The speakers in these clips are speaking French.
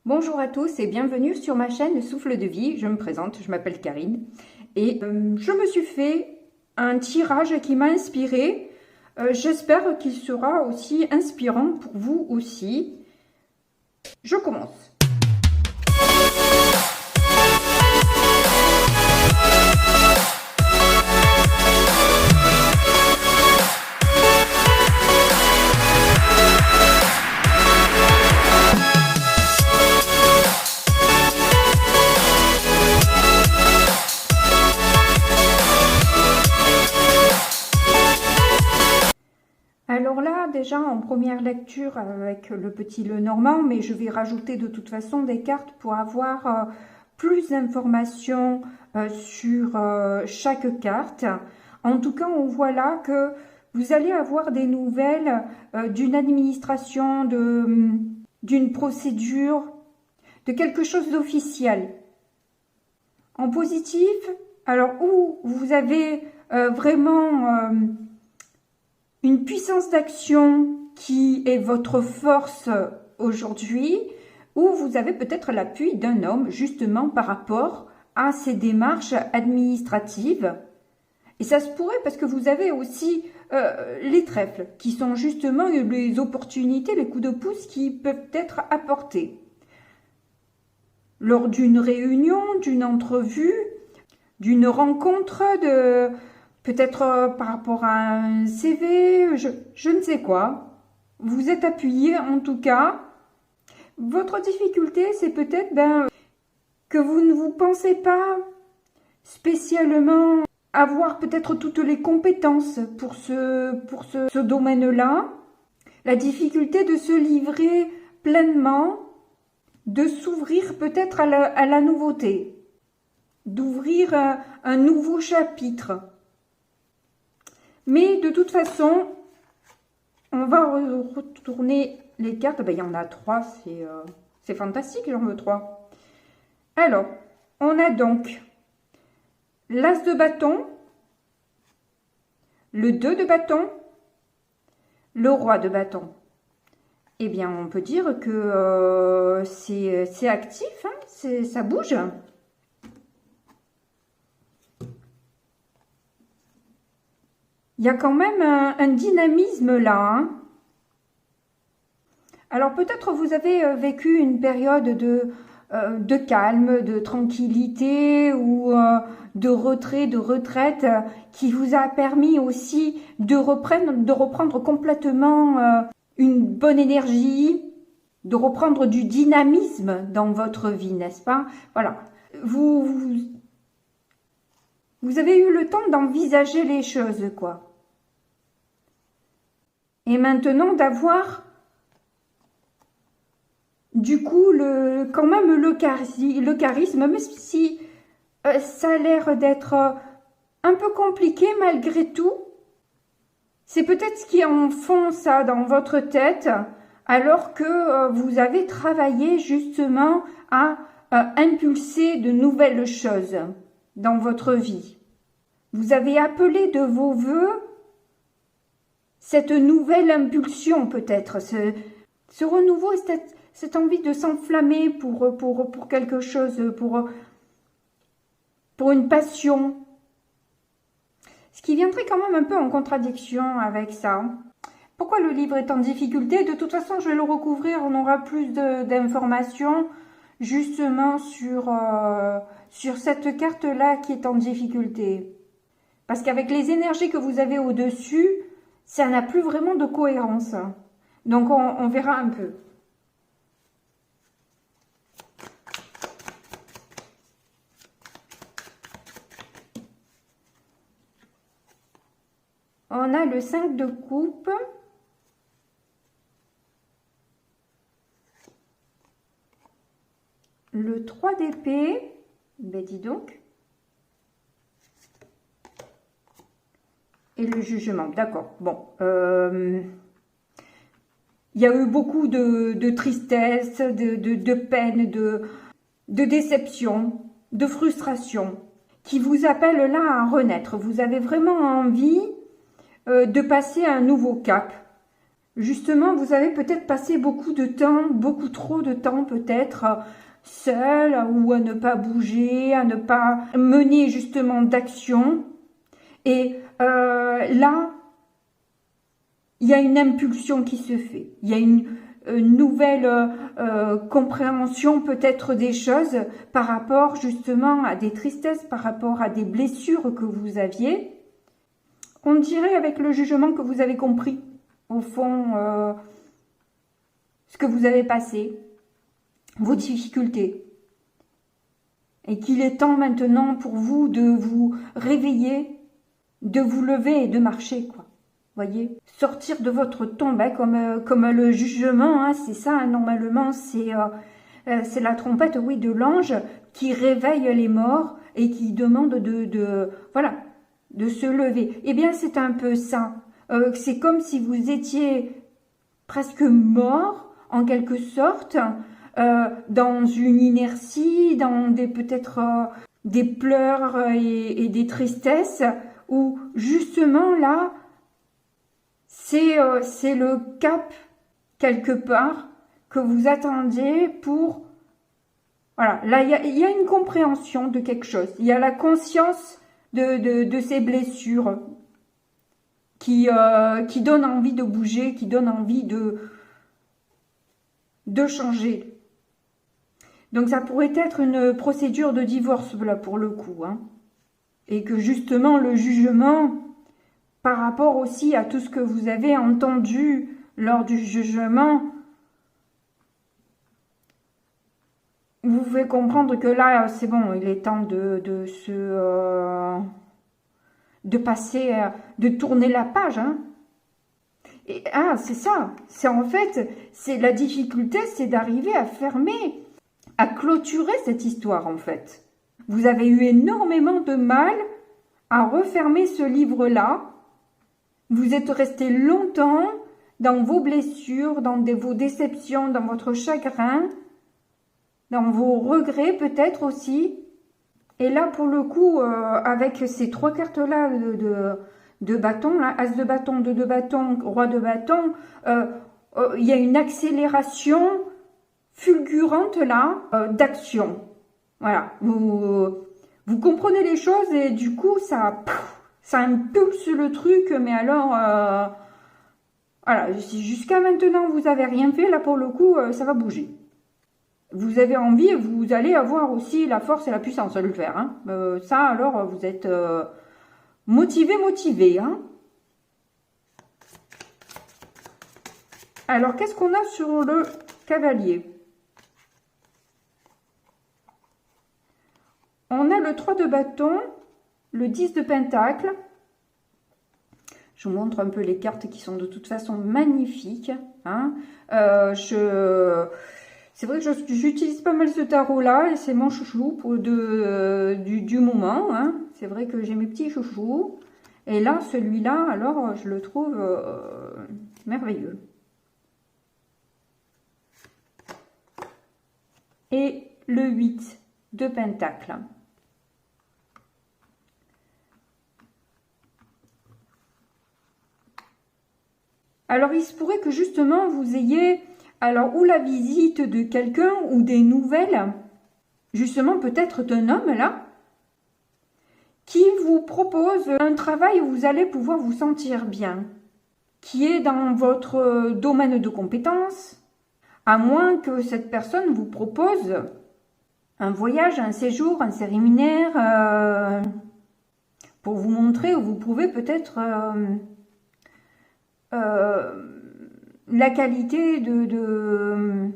Bonjour à tous et bienvenue sur ma chaîne Souffle de vie. Je me présente, je m'appelle Karine et je me suis fait un tirage qui m'a inspiré. J'espère qu'il sera aussi inspirant pour vous aussi. Je commence. Alors là, déjà en première lecture avec le petit Lenormand, mais je vais rajouter de toute façon des cartes pour avoir plus d'informations sur chaque carte. En tout cas, on voit là que vous allez avoir des nouvelles d'une administration, d'une procédure, de quelque chose d'officiel. En positif, alors où vous avez vraiment une puissance d'action qui est votre force aujourd'hui, ou vous avez peut-être l'appui d'un homme justement par rapport à ces démarches administratives. Et ça se pourrait parce que vous avez aussi les trèfles qui sont justement les opportunités, les coups de pouce qui peuvent être apportés. Lors d'une réunion, d'une entrevue, d'une rencontre, peut-être par rapport à un CV, je ne sais quoi. Vous êtes appuyé en tout cas. Votre difficulté, c'est peut-être que vous ne vous pensez pas spécialement avoir peut-être toutes les compétences pour ce domaine-là. La difficulté de se livrer pleinement, de s'ouvrir peut-être à la nouveauté, d'ouvrir un nouveau chapitre. Mais de toute façon, on va retourner les cartes. Il y en a 3, c'est fantastique, j'en veux 3. Alors, on a donc l'As de bâton, le 2 de bâton, le Roi de bâton. Eh bien, on peut dire que c'est actif, hein, ça bouge. Il y a quand même un dynamisme là. Hein. Alors peut-être vous avez vécu une période de calme, de tranquillité ou de retrait, de retraite qui vous a permis aussi de reprendre complètement une bonne énergie, de reprendre du dynamisme dans votre vie, n'est-ce pas? Voilà. Vous avez eu le temps d'envisager les choses, quoi. Et maintenant d'avoir, du coup, quand même le charisme, même si ça a l'air d'être un peu compliqué malgré tout. C'est peut-être ce qui en fond ça dans votre tête, alors que vous avez travaillé justement à impulser de nouvelles choses dans votre vie. Vous avez appelé de vos voeux cette nouvelle impulsion peut-être, ce renouveau et cette envie de s'enflammer pour quelque chose, pour une passion. Ce qui viendrait quand même un peu en contradiction avec ça. Pourquoi le livre est en difficulté? De toute façon, je vais le recouvrir, on aura plus d'informations justement sur cette carte-là qui est en difficulté. Parce qu'avec les énergies que vous avez au-dessus, ça n'a plus vraiment de cohérence. Donc, on verra un peu. On a le 5 de coupe. Le 3 d'épée. Ben dis donc. Et le jugement, d'accord. Bon, il y a eu beaucoup de tristesse, de peine, de déception, de frustration, qui vous appellent là à renaître. Vous avez vraiment envie de passer à un nouveau cap. Justement, vous avez peut-être passé beaucoup de temps, beaucoup trop de temps peut-être, seul, ou à ne pas bouger, à ne pas mener justement d'action. Et là, il y a une impulsion qui se fait. Il y a une nouvelle compréhension peut-être des choses par rapport justement à des tristesses, par rapport à des blessures que vous aviez. On dirait avec le jugement que vous avez compris, au fond, ce que vous avez passé, vos difficultés. Et qu'il est temps maintenant pour vous de vous réveiller, de vous lever et de marcher, quoi. Voyez, sortir de votre tombe, hein, comme le jugement, hein, c'est ça, hein, normalement, c'est la trompette, oui, de l'ange qui réveille les morts et qui demande voilà, de se lever. Eh bien, c'est un peu ça. C'est comme si vous étiez presque mort, en quelque sorte, dans une inertie, dans peut-être des pleurs et des tristesses, où justement là, c'est le cap, quelque part, que vous attendiez pour... Voilà, là, il y a une compréhension de quelque chose. Il y a la conscience de ces blessures qui donne envie de bouger, qui donne envie de changer. Donc, ça pourrait être une procédure de divorce, là, pour le coup. Hein. Et que, justement, le jugement... par rapport aussi à tout ce que vous avez entendu lors du jugement, vous pouvez comprendre que là, c'est bon, il est temps de passer, de tourner la page. Hein. Et c'est ça. C'est en fait, c'est la difficulté, c'est d'arriver à fermer, à clôturer cette histoire en fait. Vous avez eu énormément de mal à refermer ce livre-là. Vous êtes resté longtemps dans vos blessures, dans vos déceptions, dans votre chagrin, dans vos regrets peut-être aussi. Et là, pour le coup, avec ces trois cartes-là de bâton, là, As de bâton, Deux de bâton, Roi de bâton, il y a une accélération fulgurante là d'action. Voilà, vous comprenez les choses et du coup, ça impulse le truc, mais alors, voilà, si jusqu'à maintenant vous avez rien fait, là pour le coup, ça va bouger. Vous avez envie et vous allez avoir aussi la force et la puissance de le faire. Hein. Ça, alors, vous êtes motivé. Hein. Alors, qu'est-ce qu'on a sur le cavalier? On a le 3 de bâton, le 10 de pentacle. Je vous montre un peu les cartes qui sont de toute façon magnifiques. Hein. C'est vrai que j'utilise pas mal ce tarot-là et c'est mon chouchou du moment. Hein. C'est vrai que j'ai mes petits chouchous. Et là, celui-là, alors, je le trouve merveilleux. Et le 8 de pentacle. Alors, il se pourrait que justement, vous ayez... Alors, ou la visite de quelqu'un ou des nouvelles, justement peut-être d'un homme là, qui vous propose un travail où vous allez pouvoir vous sentir bien, qui est dans votre domaine de compétences, à moins que cette personne vous propose un voyage, un séjour, un séminaire, pour vous montrer où vous pouvez peut-être... la qualité de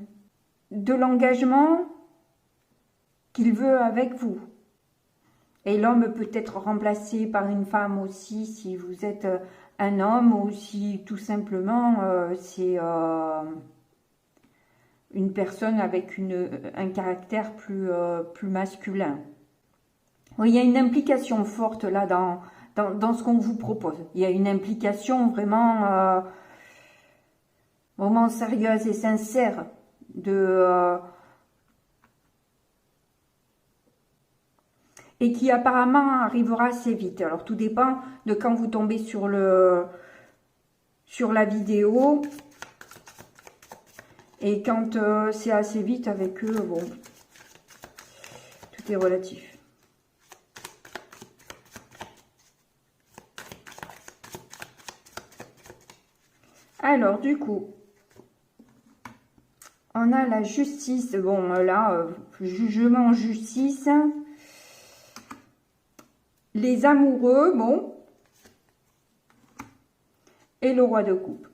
l'engagement qu'il veut avec vous. Et l'homme peut être remplacé par une femme aussi si vous êtes un homme ou si tout simplement c'est une personne avec un caractère plus masculin. Oui, il y a une implication forte là dans ce qu'on vous propose. Il y a une implication vraiment... vraiment sérieuse et sincère et qui apparemment arrivera assez vite. Alors tout dépend de quand vous tombez sur la vidéo. Et quand c'est assez vite avec eux, bon, tout est relatif. Alors, du coup, on a la justice. Bon, là, jugement, justice. Les amoureux, bon. Et le roi de coupe.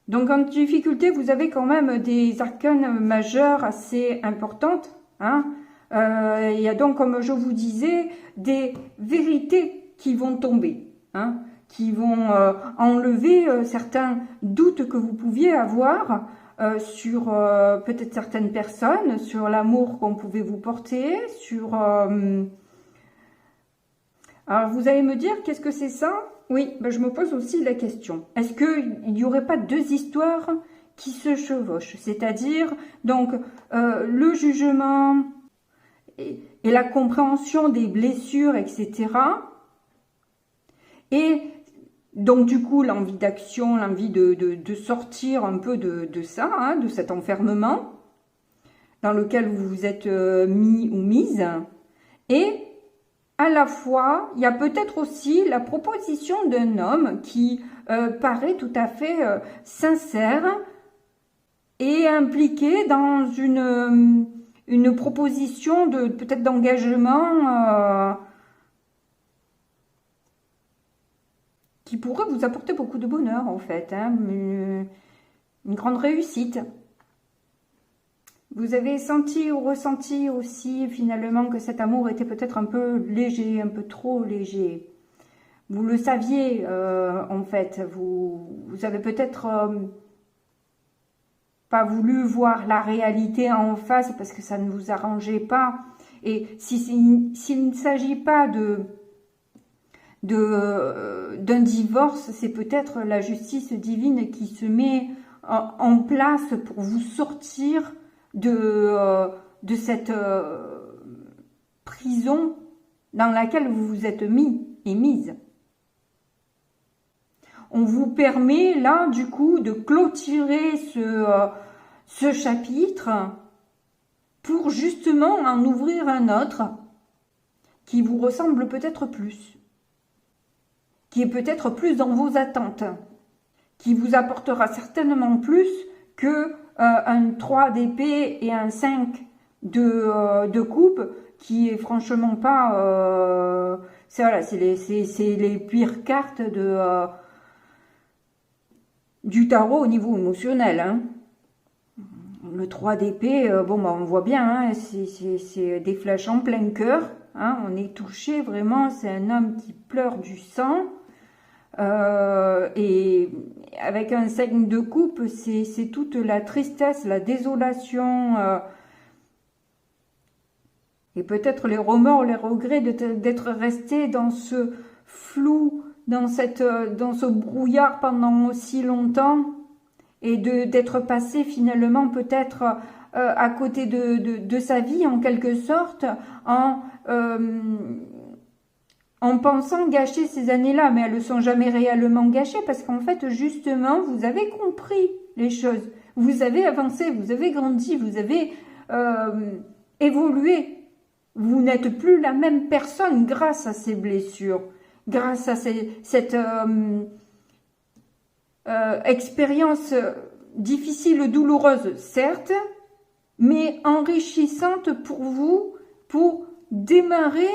Donc, en difficulté, vous avez quand même des arcanes majeures assez importantes. Hein. Il y a donc, comme je vous disais, des vérités qui vont tomber. Hein, qui vont enlever certains doutes que vous pouviez avoir sur peut-être certaines personnes, sur l'amour qu'on pouvait vous porter, sur... Alors, vous allez me dire, qu'est-ce que c'est ça? Oui, ben, je me pose aussi la question. Est-ce qu'il n'y aurait pas deux histoires qui se chevauchent? C'est-à-dire, donc, le jugement et la compréhension des blessures, etc. Et donc, du coup, l'envie d'action, l'envie de sortir un peu de ça, hein, de cet enfermement dans lequel vous vous êtes mis ou mise. Et à la fois, il y a peut-être aussi la proposition d'un homme qui paraît tout à fait sincère et impliqué dans une proposition de peut-être d'engagement qui pourrait vous apporter beaucoup de bonheur en fait, hein, une grande réussite. Vous avez senti ou ressenti aussi finalement que cet amour était peut-être un peu léger, un peu trop léger. Vous le saviez en fait, vous avez peut-être pas voulu voir la réalité en face parce que ça ne vous arrangeait pas. Et s'il ne s'agit pas d'un divorce, c'est peut-être la justice divine qui se met en place pour vous sortir de cette prison dans laquelle vous vous êtes mis et mise. On vous permet là du coup de clôturer ce chapitre pour justement en ouvrir un autre qui vous ressemble peut-être plus, qui est peut-être plus dans vos attentes, qui vous apportera certainement plus que un 3 d'épée et un 5 de coupe, qui est franchement pas... voilà, c'est les pires cartes du tarot au niveau émotionnel. Hein. Le 3 d'épée, bon, bah, on voit bien, hein, c'est des flèches en plein cœur. Hein, on est touché, vraiment, c'est un homme qui pleure du sang. Et avec un 5 de coupe, c'est toute la tristesse, la désolation, et peut-être les remords, les regrets d'être resté dans ce flou, dans ce brouillard pendant aussi longtemps, et d'être passé finalement peut-être à côté de sa vie en quelque sorte, en pensant gâcher ces années-là, mais elles ne sont jamais réellement gâchées parce qu'en fait, justement, vous avez compris les choses. Vous avez avancé, vous avez grandi, vous avez évolué. Vous n'êtes plus la même personne grâce à ces blessures, grâce à cette expérience difficile, douloureuse, certes, mais enrichissante pour vous, pour démarrer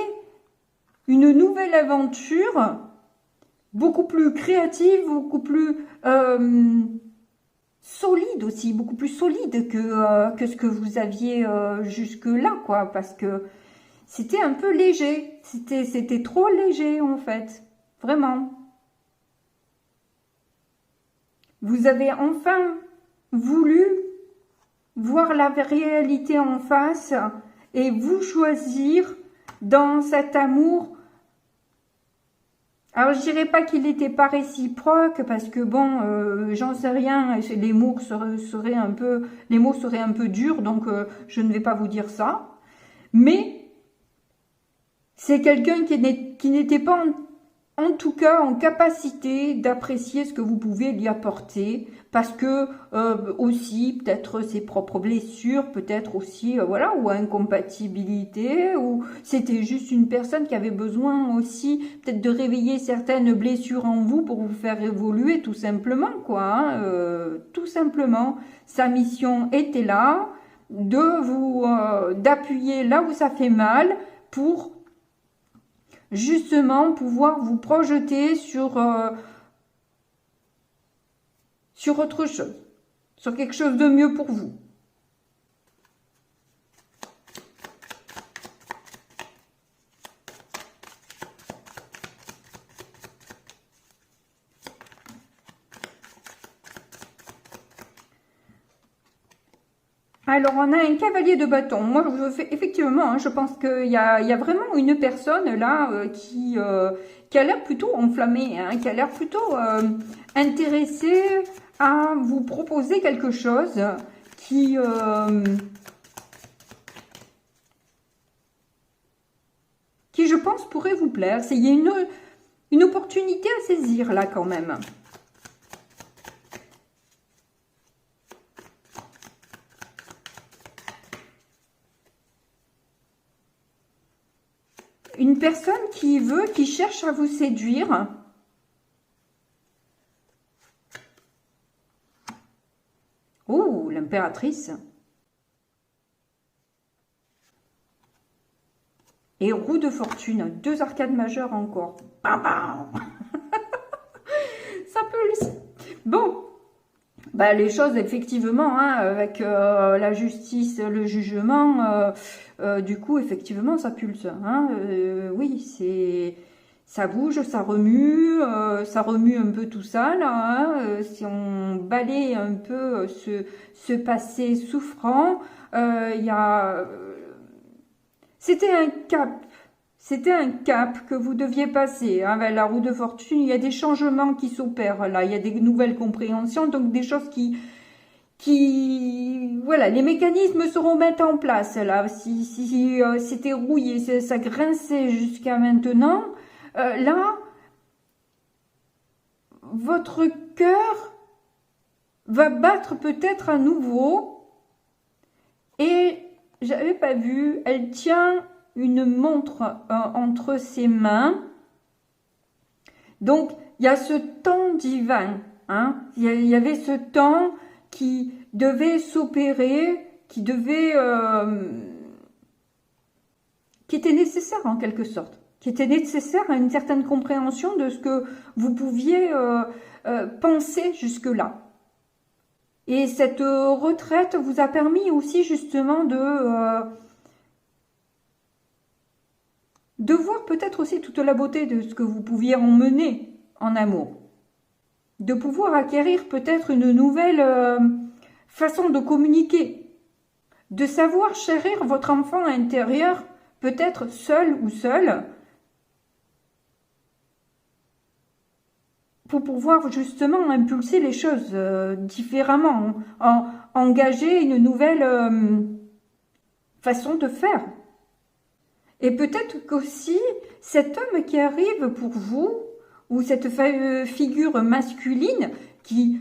une nouvelle aventure, beaucoup plus créative, beaucoup plus solide aussi, beaucoup plus solide que ce que vous aviez jusque-là, quoi, parce que c'était un peu léger, c'était trop léger en fait, vraiment. Vous avez enfin voulu voir la réalité en face et vous choisir dans cet amour. Alors je dirais pas qu'il n'était pas réciproque parce que bon, j'en sais rien, les mots seraient un peu durs, donc je ne vais pas vous dire ça. Mais c'est quelqu'un qui n'était pas en tout cas en capacité d'apprécier ce que vous pouvez lui apporter, parce que aussi peut-être ses propres blessures, peut-être aussi voilà, ou incompatibilité, ou c'était juste une personne qui avait besoin aussi peut-être de réveiller certaines blessures en vous pour vous faire évoluer tout simplement quoi, hein, tout simplement. Sa mission était là, de vous d'appuyer là où ça fait mal pour justement pouvoir vous projeter sur autre chose, sur quelque chose de mieux pour vous. Alors, on a un cavalier de bâton. Moi, effectivement, hein, je pense qu'il y a vraiment une personne là qui a l'air plutôt enflammée, hein, qui a l'air plutôt intéressée à vous proposer quelque chose qui je pense, pourrait vous plaire. Il y a une opportunité à saisir là quand même. Une personne qui cherche à vous séduire. Oh, l'impératrice. Et roue de fortune, 2 arcades majeures encore. Bam, bam. Ça pulse. Bon, bah, les choses, effectivement, hein, avec la justice, le jugement, du coup, effectivement, ça pulse. Hein, oui, ça bouge, ça remue un peu tout ça, là. Hein, si on balaye un peu ce passé souffrant, il y a... C'était un cap. C'était un cap que vous deviez passer. Hein, avec la roue de fortune, il y a des changements qui s'opèrent là. Il y a des nouvelles compréhensions, donc des choses voilà, les mécanismes se remettent en place là. Si c'était rouillé, ça grinçait jusqu'à maintenant, là, votre cœur va battre peut-être à nouveau. Et j'avais pas vu, elle tient une montre entre ses mains. Donc, il y a ce temps divin. Hein, il y avait ce temps qui devait s'opérer, qui était nécessaire en quelque sorte, qui était nécessaire à une certaine compréhension de ce que vous pouviez penser jusque-là. Et cette retraite vous a permis aussi justement de voir peut-être aussi toute la beauté de ce que vous pouviez emmener en amour. De pouvoir acquérir peut-être une nouvelle façon de communiquer. De savoir chérir votre enfant intérieur, peut-être seul ou seule, pour pouvoir justement impulser les choses différemment, engager une nouvelle façon de faire. Et peut-être qu'aussi, cet homme qui arrive pour vous, ou cette figure masculine qui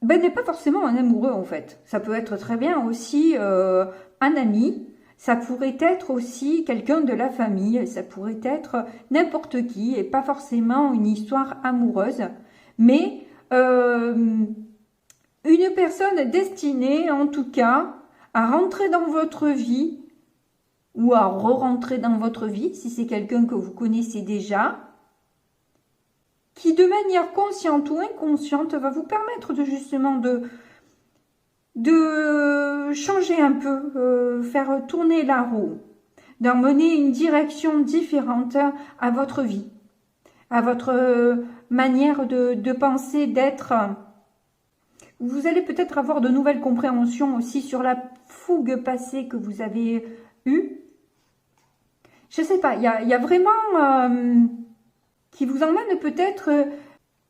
n'est pas forcément un amoureux en fait. Ça peut être très bien aussi un ami, ça pourrait être aussi quelqu'un de la famille, ça pourrait être n'importe qui, et pas forcément une histoire amoureuse, mais une personne destinée en tout cas à rentrer dans votre vie, ou à re-rentrer dans votre vie, si c'est quelqu'un que vous connaissez déjà, qui de manière consciente ou inconsciente va vous permettre de justement de changer un peu, faire tourner la roue, d'emmener une direction différente à votre vie, à votre manière de penser, d'être. Vous allez peut-être avoir de nouvelles compréhensions aussi sur la fougue passée que vous avez eue. Je sais pas, il y a vraiment qui vous emmène peut-être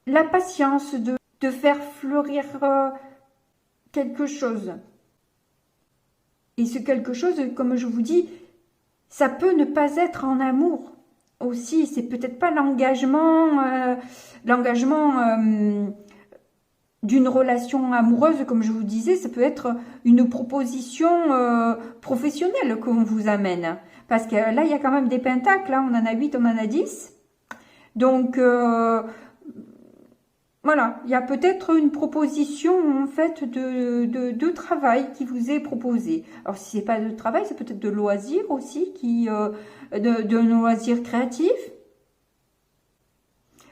la patience de faire fleurir quelque chose. Et ce quelque chose, comme je vous dis, ça peut ne pas être en amour. aussi, c'est peut-être pas l'engagement d'une relation amoureuse, comme je vous disais, ça peut être une proposition professionnelle qu'on vous amène. Parce que là, il y a quand même des pentacles, là, on en a 8, on en a 10. Donc, voilà, il y a peut-être une proposition, en fait, de travail qui vous est proposée. Alors, si c'est pas de travail, c'est peut-être de loisirs aussi, de loisirs créatifs.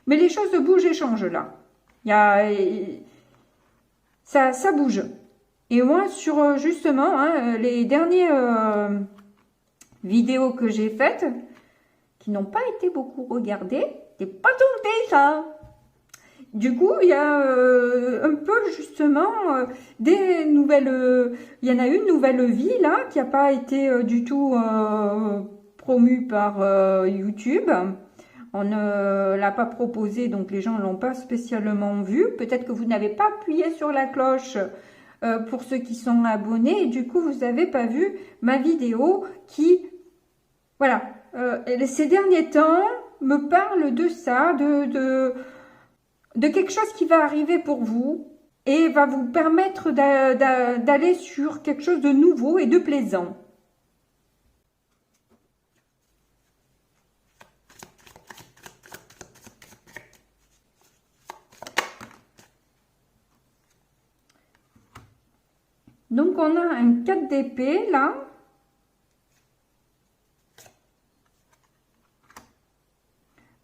Mais les choses bougent et changent, là. Ça bouge. Et moi, sur justement, hein, les dernières vidéos que j'ai faites, qui n'ont pas été beaucoup regardées, c'est pas tombé ça. Du coup, il y a un peu justement des nouvelles. Il y en a une nouvelle vie là qui n'a pas été du tout promue par YouTube. On ne l'a pas proposé, donc les gens ne l'ont pas spécialement vu. Peut-être que vous n'avez pas appuyé sur la cloche pour ceux qui sont abonnés. Et du coup, vous n'avez pas vu ma vidéo qui, voilà, ces derniers temps me parle de ça, de quelque chose qui va arriver pour vous et va vous permettre d'aller sur quelque chose de nouveau et de plaisant. Donc, on a un 4 d'épée, là.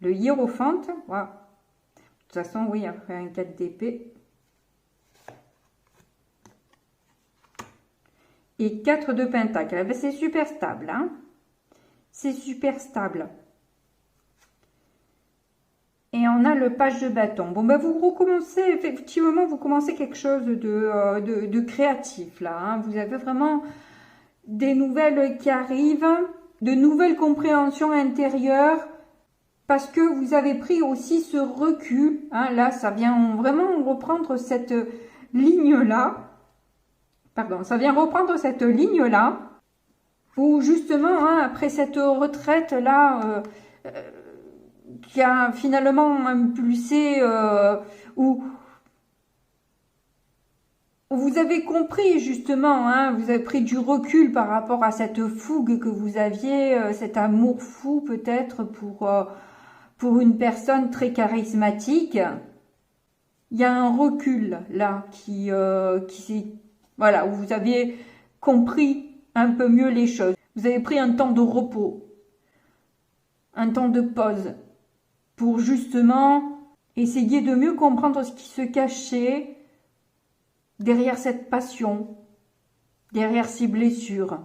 Le hiérophante. Wow. De toute façon, oui, après un 4 d'épée. Et 4 de pentacle. Eh ben, c'est super stable. Hein, c'est super stable. Et on a le page de bâton. Bon, ben vous recommencez, effectivement, vous commencez quelque chose de créatif, là. Hein. Vous avez vraiment des nouvelles qui arrivent, de nouvelles compréhensions intérieures, parce que vous avez pris aussi ce recul. Hein. Là, ça vient vraiment reprendre cette ligne-là. Pardon, ça vient reprendre cette ligne-là, où justement, hein, après cette retraite-là, qui a finalement impulsé, où vous avez compris justement, hein, vous avez pris du recul par rapport à cette fougue que vous aviez, cet amour fou peut-être pour une personne très charismatique. Il y a un recul là voilà, où vous aviez compris un peu mieux les choses. Vous avez pris un temps de repos, un temps de pause, pour justement essayer de mieux comprendre ce qui se cachait derrière cette passion, derrière ces blessures,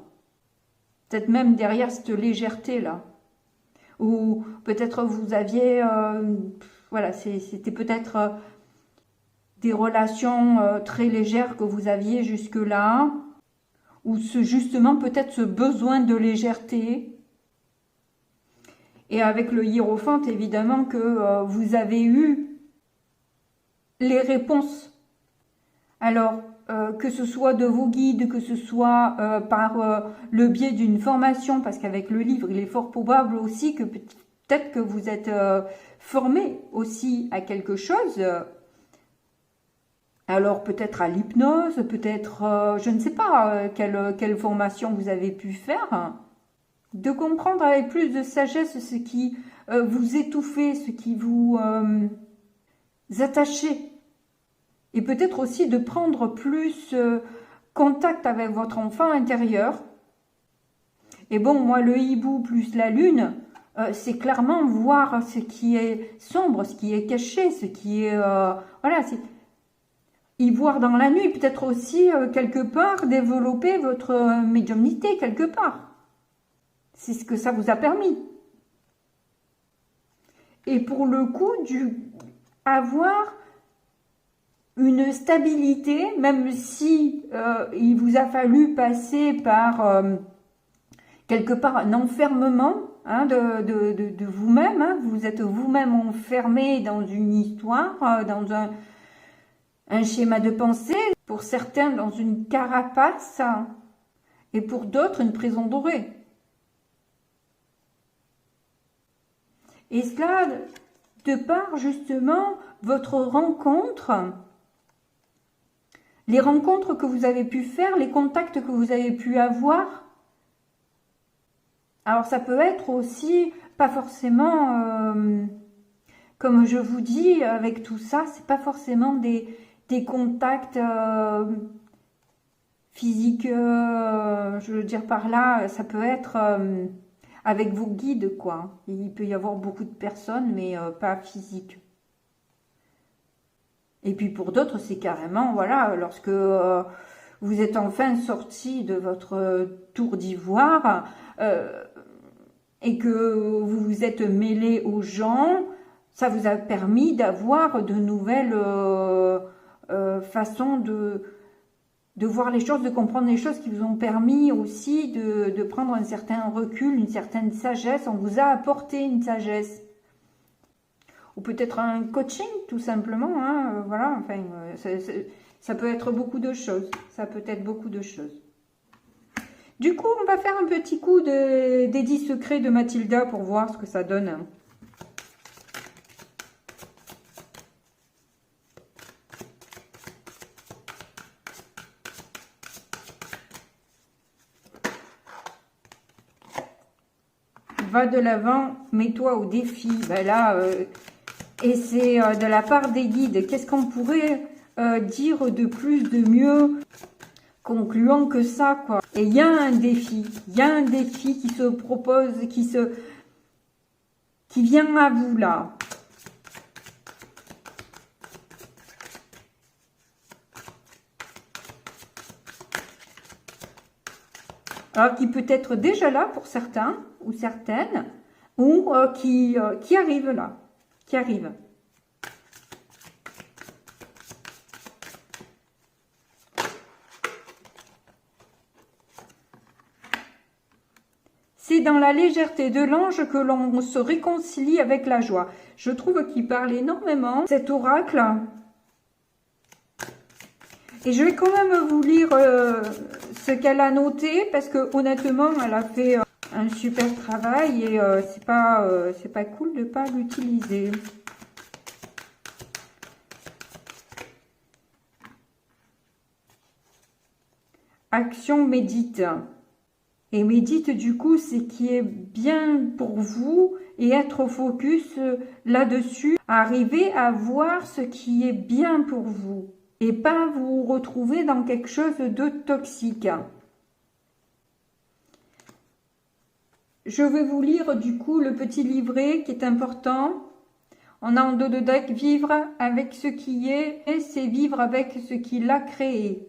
peut-être même derrière cette légèreté-là. Ou peut-être vous aviez, voilà, c'était peut-être des relations très légères que vous aviez jusque-là, ou justement peut-être ce besoin de légèreté. Et avec le hiérophante, évidemment que vous avez eu les réponses. Alors, que ce soit de vos guides, que ce soit par le biais d'une formation, parce qu'avec le livre, il est fort probable aussi que peut-être que vous êtes formé aussi à quelque chose. Alors, peut-être à l'hypnose, peut-être, je ne sais pas quelle formation vous avez pu faire. De comprendre avec plus de sagesse ce qui vous étouffait, ce qui vous attachait. Et peut-être aussi de prendre plus contact avec votre enfant intérieur. Et bon, moi, le hibou plus la lune, c'est clairement voir ce qui est sombre, ce qui est caché, ce qui est... voilà, c'est y voir dans la nuit, peut-être aussi quelque part développer votre médiumnité quelque part. C'est ce que ça vous a permis. Et pour le coup, avoir une stabilité, même si il vous a fallu passer par quelque part un enfermement hein, de vous-même, hein, vous êtes vous-même enfermé dans une histoire, dans un schéma de pensée, pour certains dans une carapace, et pour d'autres une prison dorée. Et cela, de par justement votre rencontre, les rencontres que vous avez pu faire, les contacts que vous avez pu avoir. Alors ça peut être aussi, pas forcément, comme je vous dis, avec tout ça, c'est pas forcément des contacts physiques, je veux dire par là, ça peut être avec vos guides, quoi. Il peut y avoir beaucoup de personnes, mais pas physiques. Et puis pour d'autres, c'est carrément, voilà, lorsque vous êtes enfin sorti de votre tour d'ivoire et que vous vous êtes mêlé aux gens, ça vous a permis d'avoir de nouvelles façons de voir les choses, de comprendre les choses qui vous ont permis aussi de prendre un certain recul, une certaine sagesse. On vous a apporté une sagesse. Ou peut-être un coaching, tout simplement. Hein, voilà, enfin, ça peut être beaucoup de choses. Ça peut être beaucoup de choses. Du coup, on va faire un petit coup des 10 secrets de Mathilda pour voir ce que ça donne. Va de l'avant, mets-toi au défi. Ben là, et c'est de la part des guides. Qu'est-ce qu'on pourrait dire de plus, de mieux, concluant que ça, quoi. Et il y a un défi. Il y a un défi qui se propose, qui vient à vous, là. Alors, qui peut être déjà là pour certains, ou certaines, ou qui arrive là. Qui arrive. C'est dans la légèreté de l'ange que l'on se réconcilie avec la joie. Je trouve qu'il parle énormément, cet oracle. Et je vais quand même vous lire ce qu'elle a noté, parce que honnêtement, elle a fait un super travail et c'est pas cool de pas l'utiliser. Action, médite. Et médite, du coup, c'est qui est bien pour vous et être focus là-dessus. Arriver à voir ce qui est bien pour vous et pas vous retrouver dans quelque chose de toxique. Je vais vous lire, du coup, le petit livret qui est important. On a en dos de deck, vivre avec ce qui est, et c'est vivre avec ce qui l'a créé.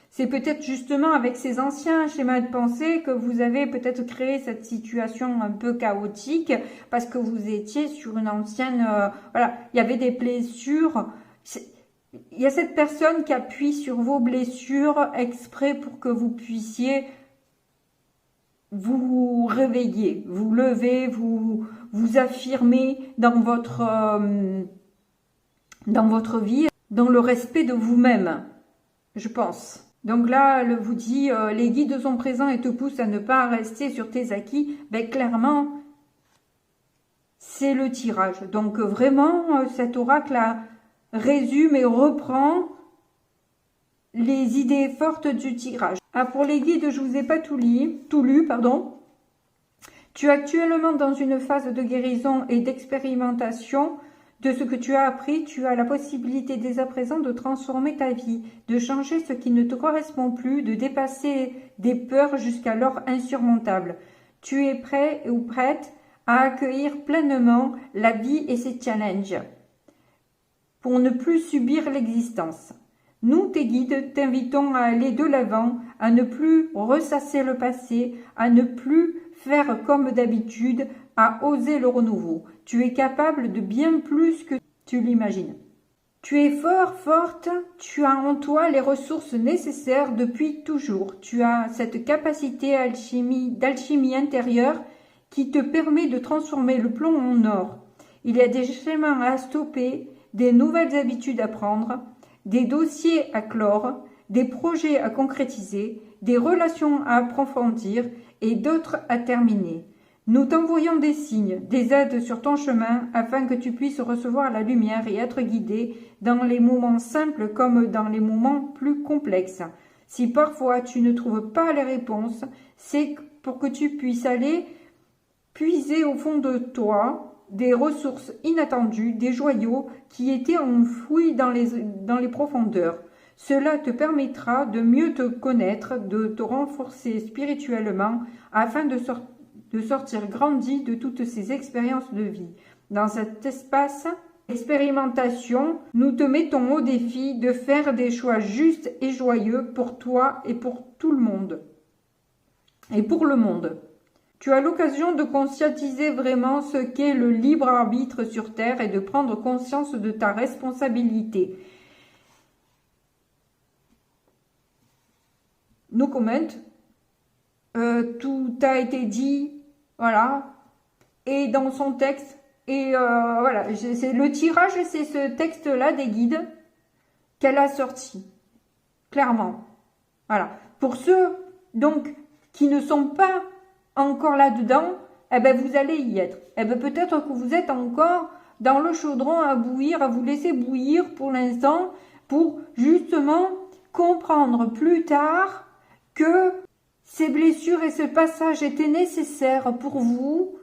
C'est peut-être justement avec ces anciens schémas de pensée que vous avez peut-être créé cette situation un peu chaotique parce que vous étiez sur une ancienne... voilà, il y avait des blessures. Il y a cette personne qui appuie sur vos blessures exprès pour que vous puissiez vous réveiller, vous lever, vous affirmer dans votre vie, dans le respect de vous-même, je pense. Donc là, elle vous dit, les guides sont présents et te poussent à ne pas rester sur tes acquis. Ben clairement, c'est le tirage. Donc vraiment, cet oracle-là résume et reprend les idées fortes du tirage. Ah, pour les guides, je vous ai pas tout lu, pardon. Tu es actuellement dans une phase de guérison et d'expérimentation de ce que tu as appris. Tu as la possibilité dès à présent de transformer ta vie, de changer ce qui ne te correspond plus, de dépasser des peurs jusqu'alors insurmontables. Tu es prêt ou prête à accueillir pleinement la vie et ses challenges pour ne plus subir l'existence. Nous, tes guides, t'invitons à aller de l'avant, à ne plus ressasser le passé, à ne plus faire comme d'habitude, à oser le renouveau. Tu es capable de bien plus que tu l'imagines. Tu es fort, forte, tu as en toi les ressources nécessaires depuis toujours. Tu as cette capacité d'alchimie intérieure qui te permet de transformer le plomb en or. Il y a des chemins à stopper, des nouvelles habitudes à prendre, des dossiers à clore, des projets à concrétiser, des relations à approfondir et d'autres à terminer. Nous t'envoyons des signes, des aides sur ton chemin afin que tu puisses recevoir la lumière et être guidé dans les moments simples comme dans les moments plus complexes. Si parfois tu ne trouves pas les réponses, c'est pour que tu puisses aller puiser au fond de toi des ressources inattendues, des joyaux qui étaient enfouis dans les profondeurs. Cela te permettra de mieux te connaître, de te renforcer spirituellement afin de sortir grandi de toutes ces expériences de vie. Dans cet espace expérimentation, nous te mettons au défi de faire des choix justes et joyeux pour toi et pour tout le monde. Et pour le monde. Tu as l'occasion de conscientiser vraiment ce qu'est le libre arbitre sur Terre et de prendre conscience de ta responsabilité. No comment. Tout a été dit, voilà, et dans son texte. Et voilà, c'est le tirage, c'est ce texte-là des guides qu'elle a sorti, clairement. Voilà. Pour ceux donc qui ne sont pas encore là-dedans, eh ben vous allez y être. Eh ben peut-être que vous êtes encore dans le chaudron à bouillir, à vous laisser bouillir pour l'instant, pour justement comprendre plus tard que ces blessures et ce passage étaient nécessaires pour vous,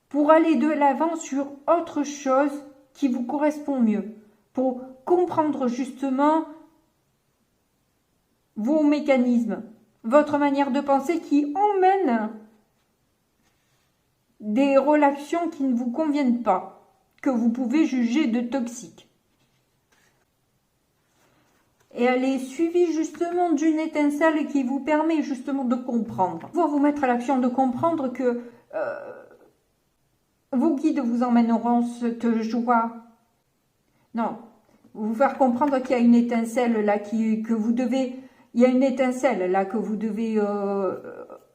pour aller de l'avant sur autre chose qui vous correspond mieux, pour comprendre justement vos mécanismes, votre manière de penser qui emmène des relations qui ne vous conviennent pas, que vous pouvez juger de toxiques. Et elle est suivie justement d'une étincelle qui vous permet justement de comprendre. Pour vous mettre à l'action, de comprendre que vos guides vous emmèneront cette joie. Non, vous faire comprendre qu'il y a une étincelle là que vous devez... Il y a une étincelle là que vous devez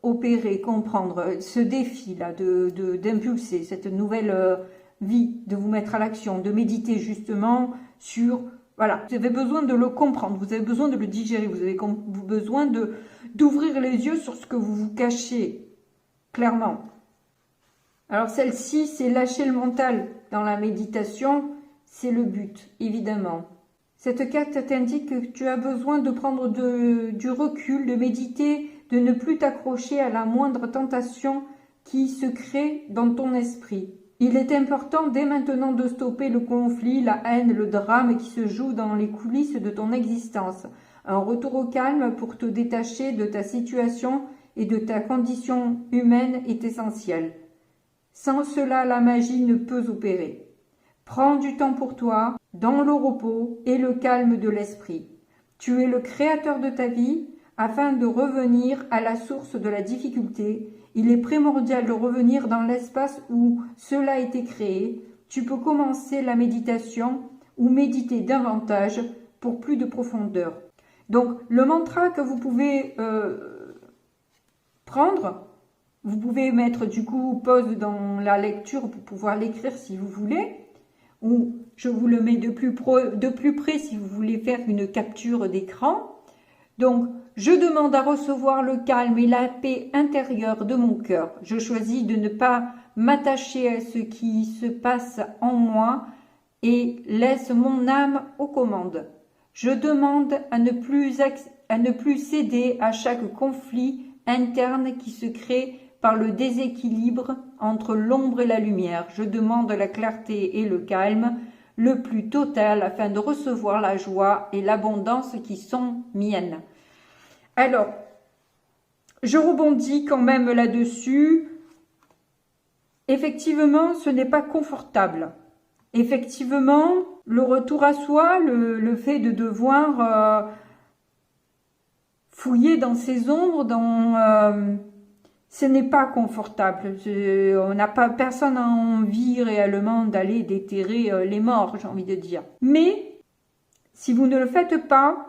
opérer, comprendre, ce défi là d'impulser cette nouvelle vie, de vous mettre à l'action, de méditer justement sur... Voilà, vous avez besoin de le comprendre, vous avez besoin de le digérer, vous avez besoin d'ouvrir les yeux sur ce que vous vous cachez, clairement. Alors celle-ci, c'est lâcher le mental dans la méditation, c'est le but, évidemment. Cette carte t'indique que tu as besoin de prendre du recul, de méditer, de ne plus t'accrocher à la moindre tentation qui se crée dans ton esprit. Il est important dès maintenant de stopper le conflit, la haine, le drame qui se joue dans les coulisses de ton existence. Un retour au calme pour te détacher de ta situation et de ta condition humaine est essentiel. Sans cela, la magie ne peut opérer. Prends du temps pour toi, dans le repos et le calme de l'esprit. Tu es le créateur de ta vie. Afin de revenir à la source de la difficulté, il est primordial de revenir dans l'espace où cela a été créé. Tu peux commencer la méditation ou méditer davantage pour plus de profondeur. Donc, le mantra que vous pouvez prendre, vous pouvez mettre du coup pause dans la lecture pour pouvoir l'écrire si vous voulez, ou je vous le mets de plus près si vous voulez faire une capture d'écran. Donc, je demande à recevoir le calme et la paix intérieure de mon cœur. Je choisis de ne pas m'attacher à ce qui se passe en moi et laisse mon âme aux commandes. Je demande à ne plus céder à chaque conflit interne qui se crée par le déséquilibre entre l'ombre et la lumière. Je demande la clarté et le calme le plus total afin de recevoir la joie et l'abondance qui sont miennes. Alors, je rebondis quand même là-dessus. Effectivement, ce n'est pas confortable. Effectivement, le retour à soi, le fait de devoir fouiller dans ses ombres, ce n'est pas confortable. Personne n'a envie réellement d'aller déterrer les morts, j'ai envie de dire. Mais, si vous ne le faites pas,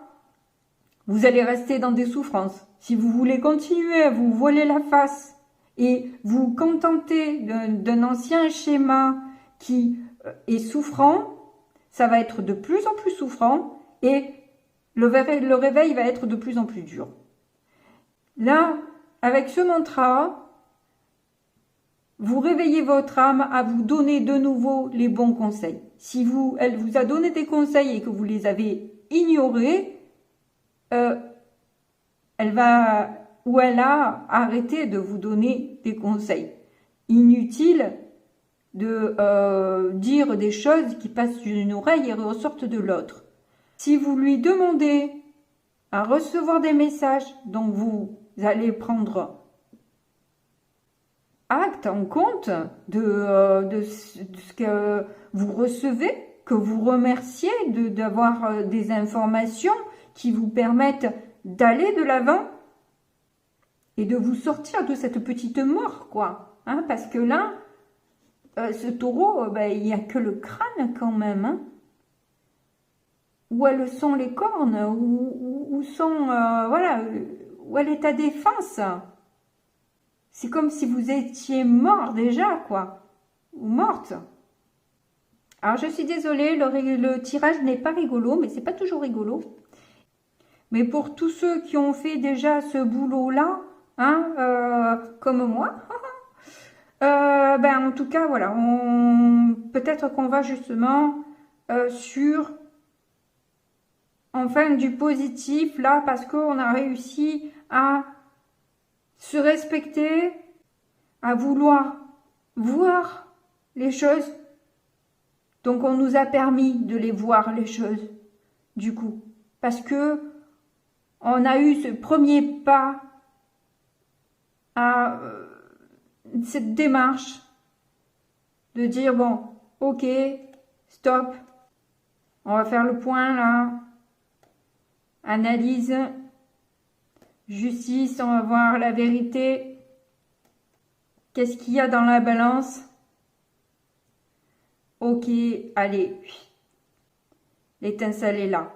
vous allez rester dans des souffrances. Si vous voulez continuer à vous voiler la face et vous contenter d'un ancien schéma qui est souffrant, ça va être de plus en plus souffrant et le réveil va être de plus en plus dur. Là, avec ce mantra, vous réveillez votre âme à vous donner de nouveau les bons conseils. Si elle vous a donné des conseils et que vous les avez ignorés, elle a arrêté de vous donner des conseils. Inutile de dire des choses qui passent d'une oreille et ressortent de l'autre. Si vous lui demandez à recevoir des messages dont vous allez prendre acte en compte de ce que vous recevez, que vous remerciez d'avoir des informations qui vous permettent d'aller de l'avant et de vous sortir de cette petite mort, quoi. Hein, parce que là, ce taureau, il n'y a que le crâne quand même. Hein. Où elles sont les cornes, où sont, voilà, où elle est ta défense. C'est comme si vous étiez mort déjà, quoi. Ou morte. Alors, je suis désolée, le tirage n'est pas rigolo, mais c'est pas toujours rigolo. Mais pour tous ceux qui ont fait déjà ce boulot-là, hein, comme moi, en tout cas, voilà, peut-être qu'on va justement sur, enfin, du positif, là, parce qu'on a réussi à se respecter, à vouloir voir les choses. Donc, on nous a permis de les voir, les choses, du coup. Parce que on a eu ce premier pas à cette démarche de dire, bon, ok, stop, on va faire le point, là. Analyse, justice, on va voir la vérité. Qu'est-ce qu'il y a dans la balance? Ok, allez. L'étincelle est là.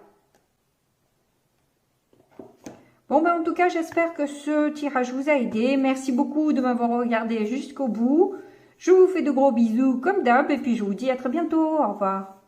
Bon, en tout cas, j'espère que ce tirage vous a aidé. Merci beaucoup de m'avoir regardé jusqu'au bout. Je vous fais de gros bisous comme d'hab et puis je vous dis à très bientôt. Au revoir.